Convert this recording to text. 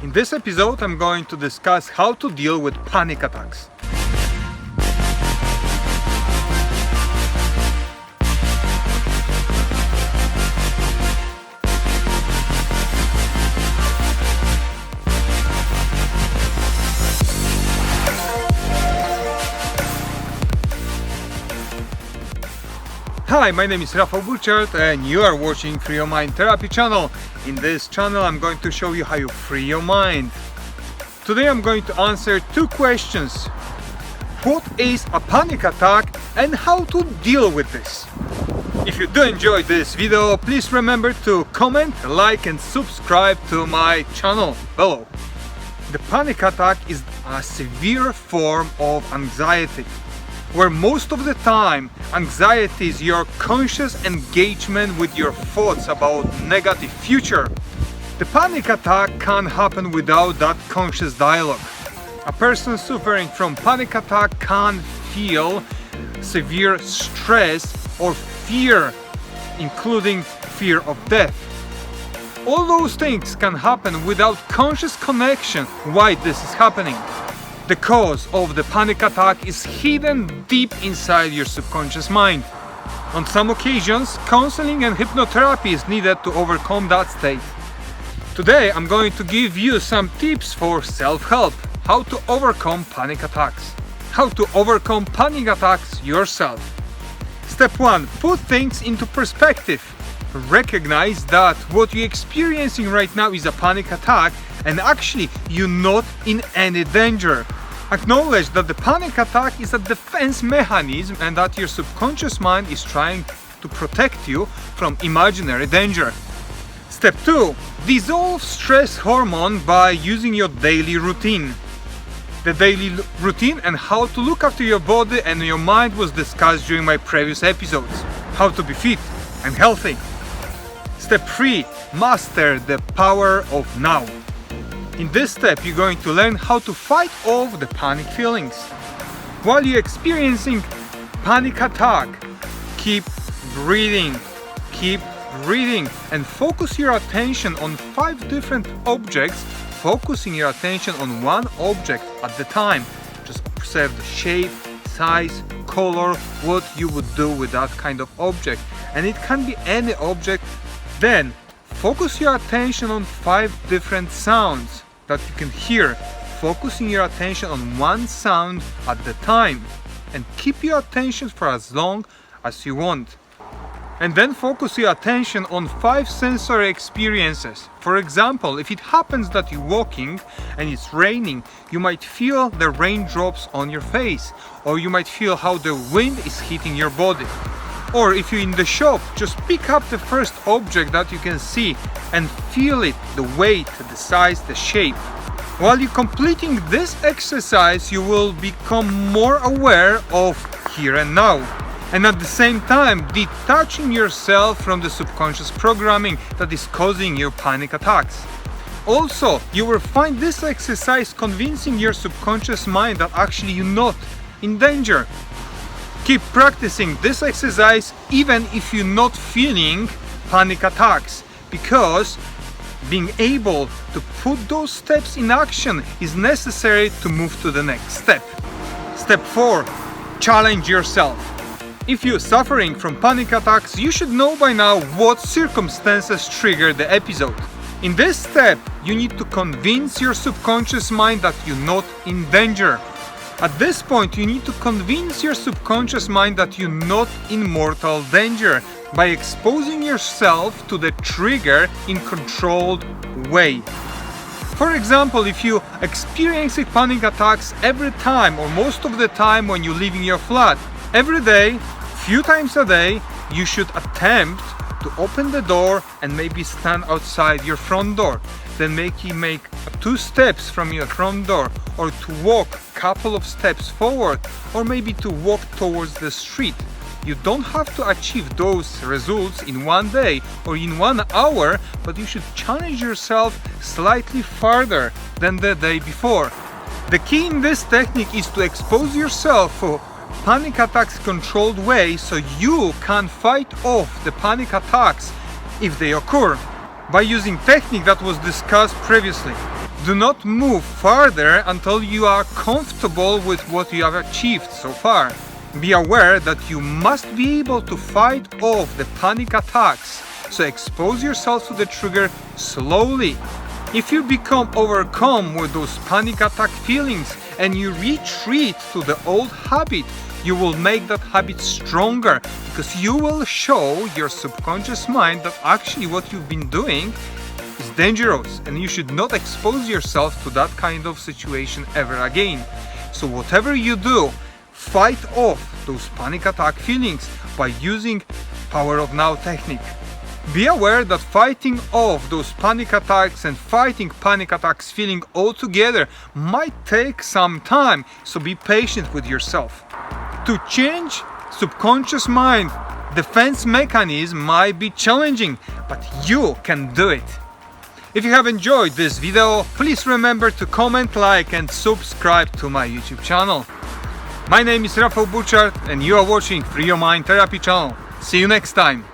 In this episode, I'm going to discuss how to deal with panic attacks. Hi, my name is Rafal Burchard and you are watching Free Your Mind Therapy channel. In this channel I'm going to show you how you free your mind. Today I'm going to answer two questions. What is a panic attack and how to deal with this? If you do enjoy this video, please remember to comment, like and subscribe to my channel below. The panic attack is a severe form of anxiety, where most of the time anxiety is your conscious engagement with your thoughts about negative future. The panic attack can happen without that conscious dialogue. A person suffering from panic attack can feel severe stress or fear, including fear of death. All those things can happen without conscious connection why this is happening. The cause of the panic attack is hidden deep inside your subconscious mind. On some occasions, counseling and hypnotherapy is needed to overcome that state. Today, I'm going to give you some tips for self-help, how to overcome panic attacks. How to overcome panic attacks yourself. Step 1. Put things into perspective. Recognize that what you're experiencing right now is a panic attack and actually you're not in any danger. Acknowledge that the panic attack is a defense mechanism and that your subconscious mind is trying to protect you from imaginary danger. Step 2. Dissolve stress hormone by using your daily routine. The daily routine and how to look after your body and your mind was discussed during my previous episodes. How to be fit and healthy. Step 3. Master the power of now. In this step, you're going to learn how to fight off the panic feelings. While you're experiencing panic attack, keep breathing, and focus your attention on 5 different objects, focusing your attention on one object at the time. Just observe the shape, size, color, what you would do with that kind of object. And it can be any object. Then focus your attention on 5 different sounds that you can hear, focusing your attention on one sound at the time, and keep your attention for as long as you want. And then focus your attention on 5 sensory experiences. For example, if it happens that you're walking and it's raining, you might feel the raindrops on your face, or you might feel how the wind is hitting your body. Or if you're in the shop, just pick up the first object that you can see and feel it, the weight, the size, the shape. While you're completing this exercise, you will become more aware of here and now. And at the same time, detaching yourself from the subconscious programming that is causing your panic attacks. Also, you will find this exercise convincing your subconscious mind that actually you're not in danger. Keep practicing this exercise even if you're not feeling panic attacks, because being able to put those steps in action is necessary to move to the next step. Step 4. Challenge yourself. If you're suffering from panic attacks, you should know by now what circumstances trigger the episode. In this step, you need to convince your subconscious mind that you're not in danger. At this point, you need to convince your subconscious mind that you're not in mortal danger by exposing yourself to the trigger in controlled way. For example, if you experience panic attacks every time or most of the time when you're leaving your flat, every day, few times a day, you should attempt to open the door and maybe stand outside your front door. Then make 2 steps from your front door, or to walk a couple of steps forward, or maybe to walk towards the street. You don't have to achieve those results in one day or in 1 hour, but you should challenge yourself slightly farther than the day before. The key in this technique is to expose yourself for panic attacks controlled way so you can fight off the panic attacks if they occur, by using technique that was discussed previously. Do not move further until you are comfortable with what you have achieved so far. Be aware that you must be able to fight off the panic attacks, so expose yourself to the trigger slowly. If you become overcome with those panic attack feelings and you retreat to the old habit, you will make that habit stronger, because you will show your subconscious mind that actually what you've been doing is dangerous and you should not expose yourself to that kind of situation ever again. So whatever you do, fight off those panic attack feelings by using Power of Now technique. Be aware that fighting off those panic attacks and fighting panic attacks feeling all together might take some time, so be patient with yourself. To change subconscious mind defense mechanism might be challenging, but you can do it. If you have enjoyed this video, please remember to comment, like and subscribe to my YouTube channel. My name is Rafal Burchard and you are watching Free Your Mind Therapy channel. See you next time.